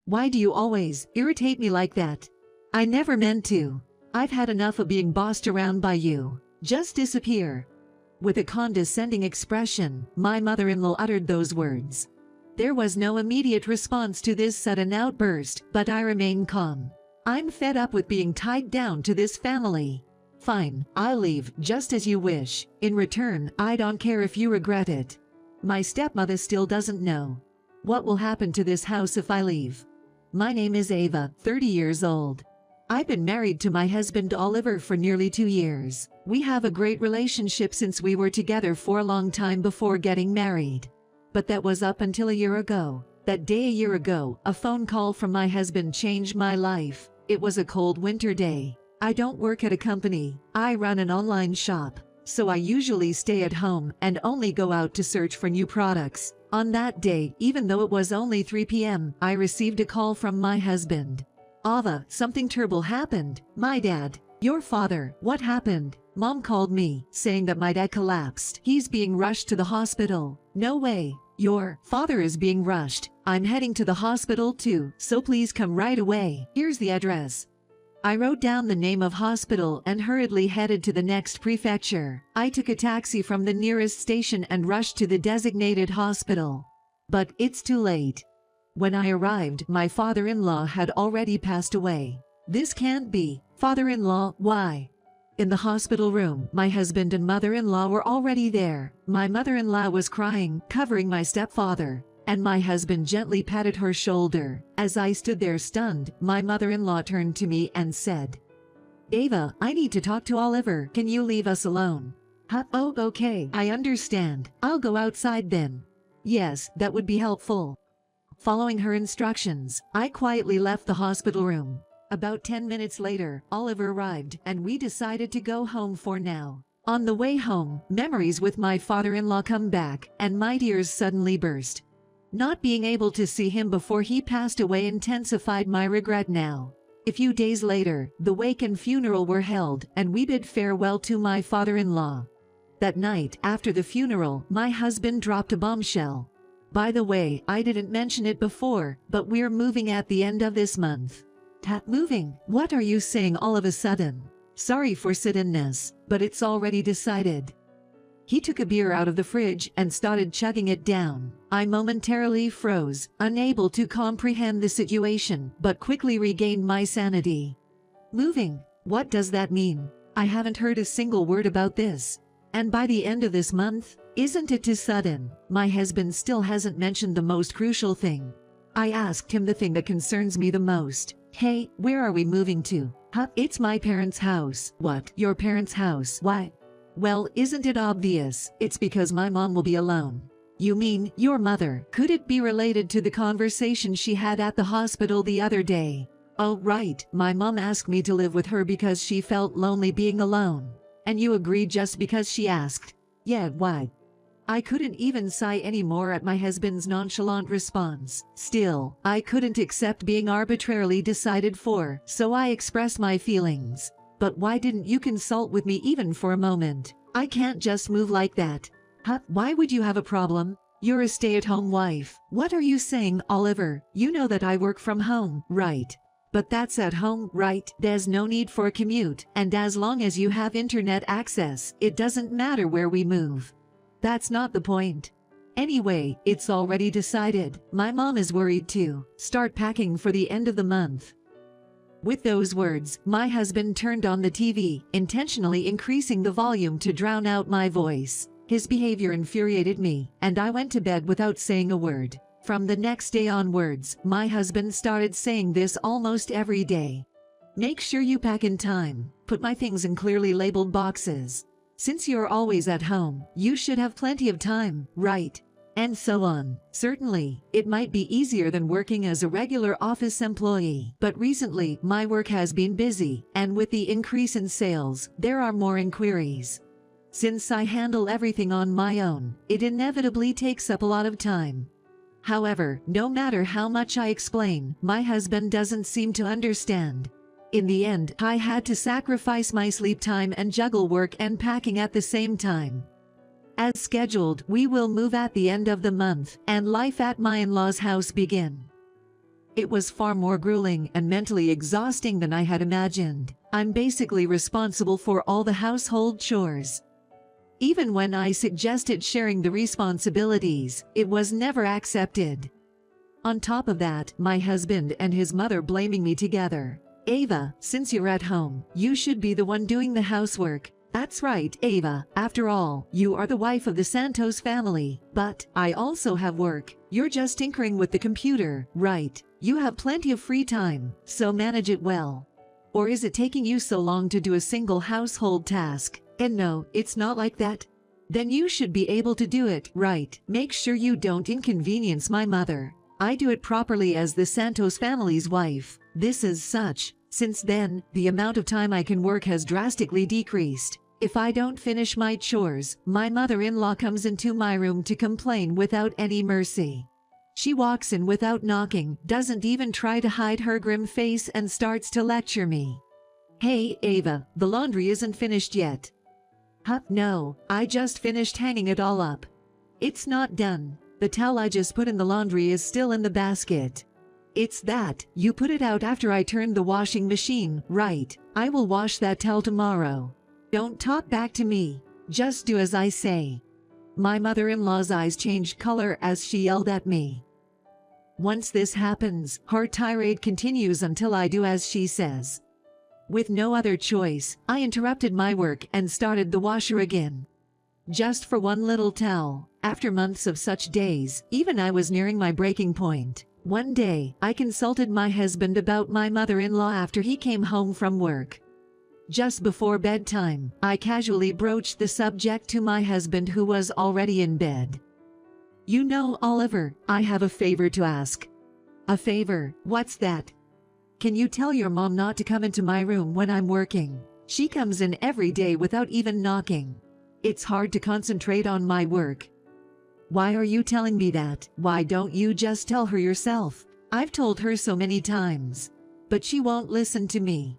Why do you always irritate me like that? I never meant to. I've had enough of being bossed around by you. Just disappear." With a condescending expression, my mother-in-law uttered those words. There was no immediate response to this sudden outburst, but I remained calm. I'm fed up with being tied down to this family. Fine, I'll leave, just as you wish. In return, I don't care if you regret it. My stepmother still doesn't know. What will happen to this house if I leave? My name is Ava, 30 years old. I've been married to my husband Oliver for nearly 2 years. We have a great relationship since we were together for a long time before getting married. But that was up until a year ago. That day a year ago, a phone call from my husband changed my life. It was a cold winter day. I don't work at a company. I run an online shop. So I usually stay at home and only go out to search for new products. On that day, even though it was only 3 p.m., I received a call from my husband. "Ava, something terrible happened. My dad, your father, what happened?" Mom called me, saying that my dad collapsed. He's being rushed to the hospital. No way. Your father is being rushed. I'm heading to the hospital too, so please come right away. Here's the address. I wrote down the name of hospital and hurriedly headed to the next prefecture. I took a taxi from the nearest station and rushed to the designated hospital. But it's too late. When I arrived, my father-in-law had already passed away. This can't be. Father-in-law, why? In the hospital room, my husband and mother-in-law were already there. My mother-in-law was crying, covering my stepfather, and my husband gently patted her shoulder. As I stood there stunned, my mother-in-law turned to me and said, "Ava, I need to talk to Oliver. Can you leave us alone?" "Huh? Oh, okay, I understand. I'll go outside then." "Yes, that would be helpful." Following her instructions, I quietly left the hospital room. About 10 minutes later, Oliver arrived, and we decided to go home for now. On the way home, memories with my father-in-law come back, and my tears suddenly burst. Not being able to see him before he passed away intensified my regret now. A few days later, the wake and funeral were held, and we bid farewell to my father-in-law. That night, after the funeral, my husband dropped a bombshell. "By the way, I didn't mention it before, but we're moving at the end of this month." "Moving? What are you saying all of a sudden?" "Sorry for suddenness, but it's already decided." He took a beer out of the fridge and started chugging it down. I momentarily froze, unable to comprehend the situation, but quickly regained my sanity. "Moving? What does that mean? I haven't heard a single word about this. And by the end of this month? Isn't it too sudden?" My husband still hasn't mentioned the most crucial thing. I asked him the thing that concerns me the most. "Hey, where are we moving to?" "Huh? It's my parents' house." "What? Your parents' house? Why?" "Well, isn't it obvious? It's because my mom will be alone." "You mean, your mother?" "Could it be related to the conversation she had at the hospital the other day?" "Oh, right. My mom asked me to live with her because she felt lonely being alone." "And you agreed just because she asked?" "Yeah, why?" I couldn't even sigh anymore at my husband's nonchalant response. Still, I couldn't accept being arbitrarily decided for, so I expressed my feelings. "But why didn't you consult with me even for a moment? I can't just move like that." "Huh? Why would you have a problem? You're a stay-at-home wife." "What are you saying, Oliver? You know that I work from home, right? But that's at home, right? There's no need for a commute, and as long as you have internet access, it doesn't matter where we move." "That's not the point. Anyway, it's already decided. My mom is worried too. Start packing for the end of the month." With those words, my husband turned on the TV, intentionally increasing the volume to drown out my voice. His behavior infuriated me, and I went to bed without saying a word. From the next day onwards, my husband started saying this almost every day. "Make sure you pack in time. Put my things in clearly labeled boxes. Since you're always at home, you should have plenty of time, right?" And so on. Certainly, it might be easier than working as a regular office employee, but recently, my work has been busy, and with the increase in sales, there are more inquiries. Since I handle everything on my own, it inevitably takes up a lot of time. However, no matter how much I explain, my husband doesn't seem to understand. In the end, I had to sacrifice my sleep time and juggle work and packing at the same time. As scheduled, we will move at the end of the month, and life at my in-laws' house begin. It was far more grueling and mentally exhausting than I had imagined. I'm basically responsible for all the household chores. Even when I suggested sharing the responsibilities, it was never accepted. On top of that, my husband and his mother blaming me together. Ava, since you're at home, you should be the one doing the housework. That's right, Ava. After all, you are the wife of the Santos family. But I also have work. You're just tinkering with the computer, right? You have plenty of free time, so manage it well. Or is it taking you so long to do a single household task? And no, it's not like that. Then you should be able to do it, right? Make sure you don't inconvenience my mother. I do it properly as the Santos family's wife. This is such. Since then, the amount of time I can work has drastically decreased. If I don't finish my chores, my mother-in-law comes into my room to complain without any mercy. She walks in without knocking, doesn't even try to hide her grim face, and starts to lecture me. Hey, Ava, the laundry isn't finished yet. Huh? No, I just finished hanging it all up. It's not done. The towel I just put in the laundry is still in the basket. It's that, you put it out after I turned the washing machine, right? I will wash that towel tomorrow. Don't talk back to me. Just do as I say. My mother-in-law's eyes changed color as she yelled at me. Once this happens, her tirade continues until I do as she says. With no other choice, I interrupted my work and started the washer again. Just for one little towel. After months of such days, even I was nearing my breaking point. One day, I consulted my husband about my mother-in-law after he came home from work. Just before bedtime, I casually broached the subject to my husband, who was already in bed. You know, Oliver, I have a favor to ask. A favor? What's that? Can you tell your mom not to come into my room when I'm working? She comes in every day without even knocking. It's hard to concentrate on my work. Why are you telling me that? Why don't you just tell her yourself? I've told her so many times. But she won't listen to me.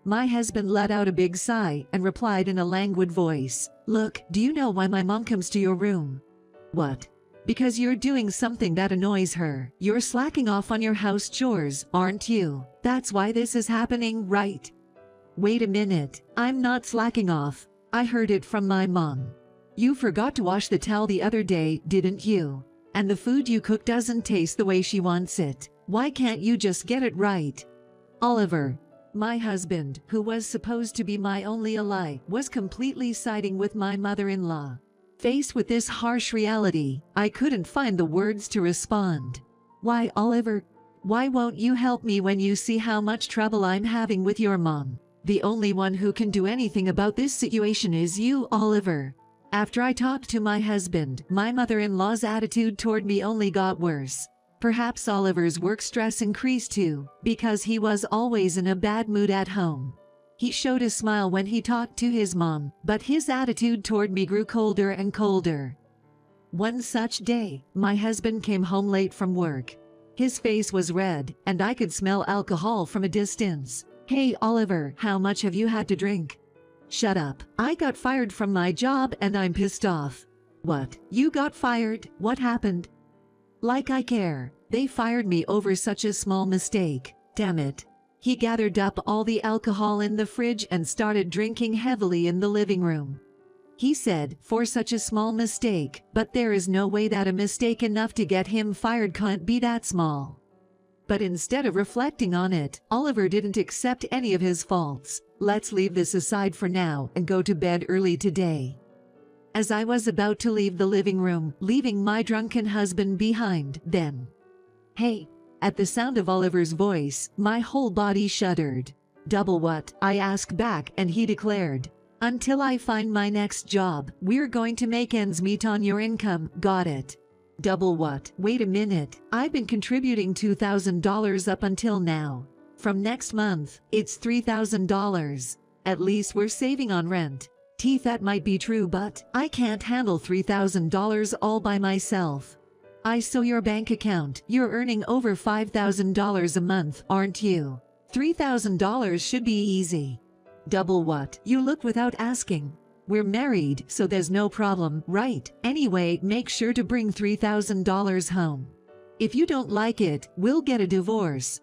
My husband let out a big sigh and replied in a languid voice, Look, do you know why my mom comes to your room? What? Because you're doing something that annoys her. You're slacking off on your house chores, aren't you? That's why this is happening, right? Wait a minute, I'm not slacking off. I heard it from my mom. You forgot to wash the towel the other day, didn't you? And the food you cook doesn't taste the way she wants it. Why can't you just get it right? Oliver. My husband, who was supposed to be my only ally, was completely siding with my mother-in-law. Faced with this harsh reality, I couldn't find the words to respond. Why, Oliver? Why won't you help me when you see how much trouble I'm having with your mom? The only one who can do anything about this situation is you, Oliver. After I talked to my husband, my mother-in-law's attitude toward me only got worse. Perhaps Oliver's work stress increased too, because he was always in a bad mood at home. He showed a smile when he talked to his mom, but his attitude toward me grew colder and colder. One such day, my husband came home late from work. His face was red, and I could smell alcohol from a distance. Hey Oliver, how much have you had to drink? Shut up. I got fired from my job and I'm pissed off. What? You got fired? What happened? Like I care. They fired me over such a small mistake. Damn it. He gathered up all the alcohol in the fridge and started drinking heavily in the living room. He said, for such a small mistake, but there is no way that a mistake enough to get him fired can't be that small. But instead of reflecting on it, Oliver didn't accept any of his faults. Let's leave this aside for now and go to bed early today. As I was about to leave the living room, leaving my drunken husband behind, then, Hey! At the sound of Oliver's voice, my whole body shuddered. Double what? I asked back, and he declared, Until I find my next job, we're going to make ends meet on your income, got it? Double what? Wait a minute, I've been contributing $2,000 up until now. From next month, it's $3,000. At least we're saving on rent. That might be true, but I can't handle $3,000 all by myself. I saw your bank account. You're earning over $5,000 a month, aren't you? $3,000 should be easy. Double what? You looked without asking. We're married, so there's no problem, right? Anyway, make sure to bring $3,000 home. If you don't like it, we'll get a divorce."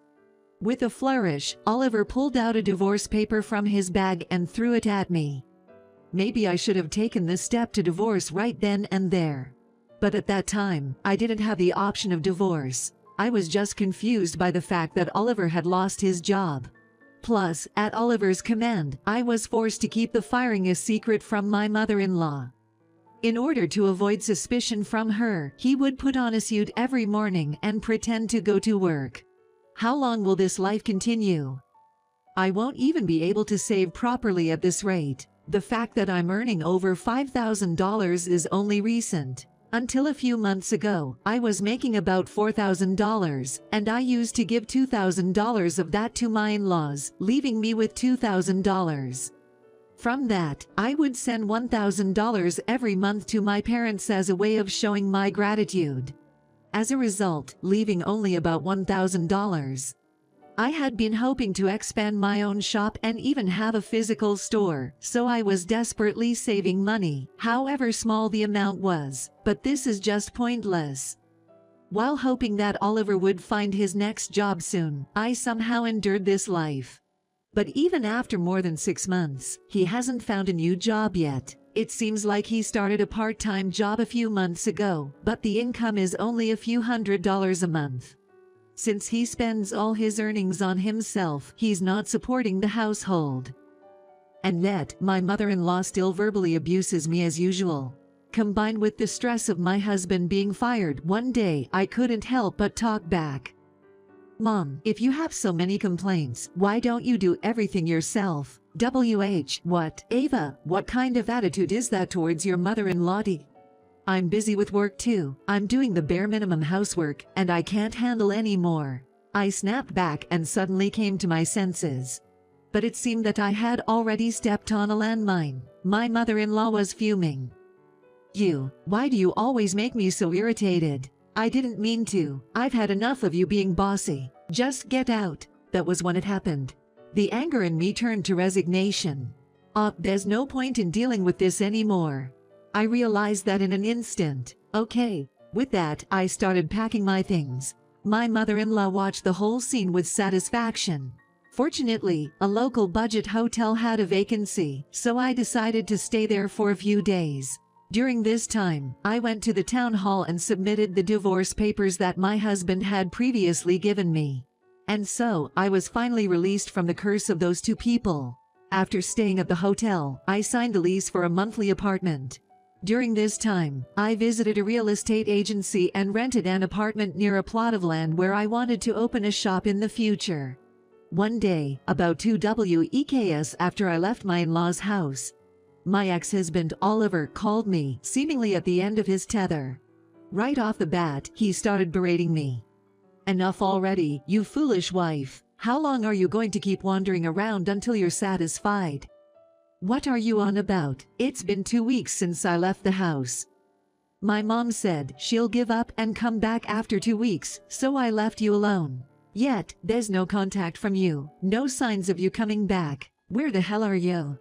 With a flourish, Oliver pulled out a divorce paper from his bag and threw it at me. Maybe I should have taken this step to divorce right then and there. But at that time, I didn't have the option of divorce. I was just confused by the fact that Oliver had lost his job. Plus, at Oliver's command, I was forced to keep the firing a secret from my mother-in-law. In order to avoid suspicion from her, he would put on a suit every morning and pretend to go to work. How long will this life continue? I won't even be able to save properly at this rate. The fact that I'm earning over $5,000 is only recent. Until a few months ago, I was making about $4,000, and I used to give $2,000 of that to my in-laws, leaving me with $2,000. From that, I would send $1,000 every month to my parents as a way of showing my gratitude. As a result, leaving only about $1,000. I had been hoping to expand my own shop and even have a physical store, so I was desperately saving money, however small the amount was, but this is just pointless. While hoping that Oliver would find his next job soon, I somehow endured this life. But even after more than 6 months, he hasn't found a new job yet. It seems like he started a part-time job a few months ago, but the income is only a few $100s a month. Since he spends all his earnings on himself, he's not supporting the household. And yet, my mother-in-law still verbally abuses me as usual. Combined with the stress of my husband being fired, one day I couldn't help but talk back. "Mom, if you have so many complaints, why don't you do everything yourself?" What, Ava, what kind of attitude is that towards your mother-in-law? I'm busy with work too. I'm doing the bare minimum housework, and I can't handle any more. I snapped back and suddenly came to my senses. But it seemed that I had already stepped on a landmine. My mother-in-law was fuming. Why do you always make me so irritated? I didn't mean to. I've had enough of you being bossy. Just get out. That was when it happened. The anger in me turned to resignation. There's no point in dealing with this anymore. I realized that in an instant. Okay. With that, I started packing my things. My mother-in-law watched the whole scene with satisfaction. Fortunately, a local budget hotel had a vacancy, so I decided to stay there for a few days. During this time, I went to the town hall and submitted the divorce papers that my husband had previously given me. And so, I was finally released from the curse of those two people. After staying at the hotel, I signed a lease for a monthly apartment. During this time, I visited a real estate agency and rented an apartment near a plot of land where I wanted to open a shop in the future. One day, about 2 weeks after I left my in-laws' house, my ex-husband Oliver called me, seemingly at the end of his tether. Right off the bat, he started berating me. "Enough already, you foolish wife. How long are you going to keep wandering around until you're satisfied? What are you on about? It's been 2 weeks since I left the house. My mom said she'll give up and come back after 2 weeks, so I left you alone. Yet, there's no contact from you, no signs of you coming back. Where the hell are you?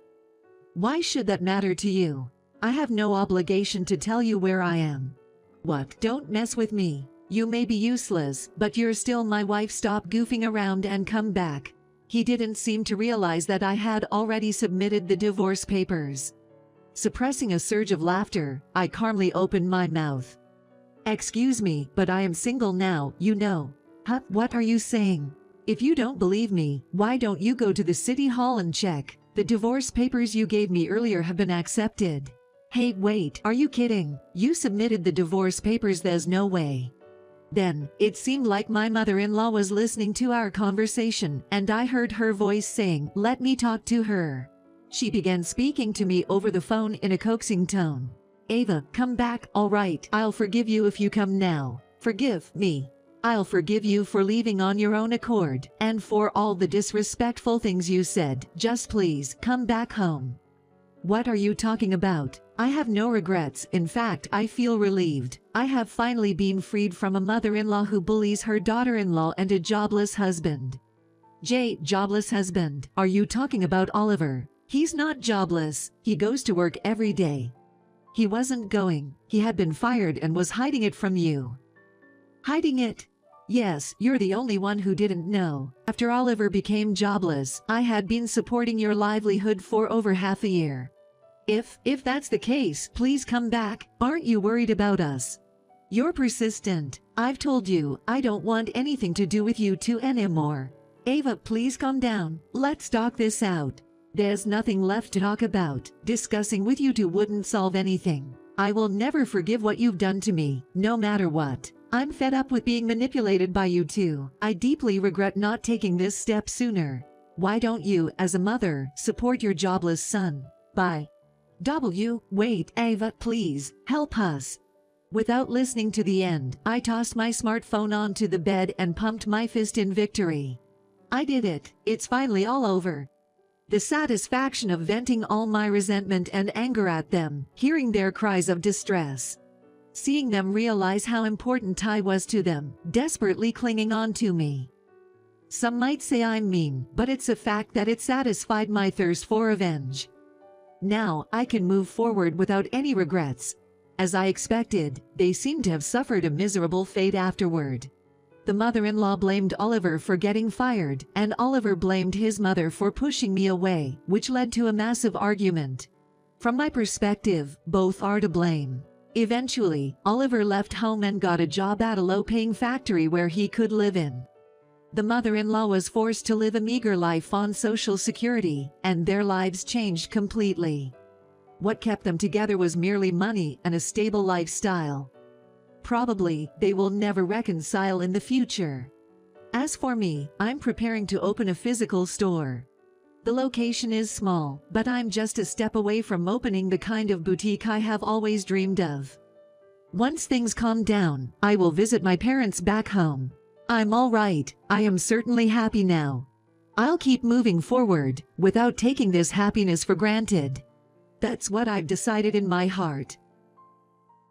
Why should that matter to you? I have no obligation to tell you where I am. What? Don't mess with me. You may be useless, but you're still my wife. Stop goofing around and come back." He didn't seem to realize that I had already submitted the divorce papers. Suppressing a surge of laughter, I calmly opened my mouth. "Excuse me, but I am single now, you know." "Huh? What are you saying? If you don't believe me, why don't you go to the city hall and check? The divorce papers you gave me earlier have been accepted." "Hey, wait, are you kidding? You submitted the divorce papers, there's no way." Then, it seemed like my mother-in-law was listening to our conversation, and I heard her voice saying, "Let me talk to her." She began speaking to me over the phone in a coaxing tone. "Ava, come back, all right, I'll forgive you if you come now. Forgive me. I'll forgive you for leaving on your own accord, and for all the disrespectful things you said. Just please, come back home." "What are you talking about? I have no regrets. In fact, I feel relieved. I have finally been freed from a mother-in-law who bullies her daughter-in-law and a jobless husband." Jobless husband? Are you talking about Oliver? He's not jobless. He goes to work every day." "He wasn't going. He had been fired and was hiding it from you." Hiding it? Yes, you're the only one who didn't know. After Oliver became jobless, I had been supporting your livelihood for over half a year. If that's the case, please come back. Aren't you worried about us? You're persistent. I've told you, I don't want anything to do with you two anymore. Ava, please calm down. Let's talk this out. There's nothing left to talk about. Discussing with you two wouldn't solve anything. I will never forgive what you've done to me, no matter what. I'm fed up with being manipulated by you two. I deeply regret not taking this step sooner. Why don't you, as a mother, support your jobless son? Bye. Wait, Ava, please, help us. Without listening to the end, I tossed my smartphone onto the bed and pumped my fist in victory. I did it. It's finally all over. The satisfaction of venting all my resentment and anger at them, hearing their cries of distress. Seeing them realize how important I was to them, desperately clinging on to me. Some might say I'm mean, but it's a fact that it satisfied my thirst for revenge. Now, I can move forward without any regrets. As I expected, they seem to have suffered a miserable fate afterward. The mother-in-law blamed Oliver for getting fired, and Oliver blamed his mother for pushing me away, which led to a massive argument. From my perspective, both are to blame. Eventually, Oliver left home and got a job at a low-paying factory where he could live in. The mother-in-law was forced to live a meager life on Social Security, and their lives changed completely. What kept them together was merely money and a stable lifestyle. Probably, they will never reconcile in the future. As for me, I'm preparing to open a physical store. The location is small, but I'm just a step away from opening the kind of boutique I have always dreamed of. Once things calm down, I will visit my parents back home. I'm all right. I am certainly happy now. I'll keep moving forward, without taking this happiness for granted. That's what I've decided in my heart.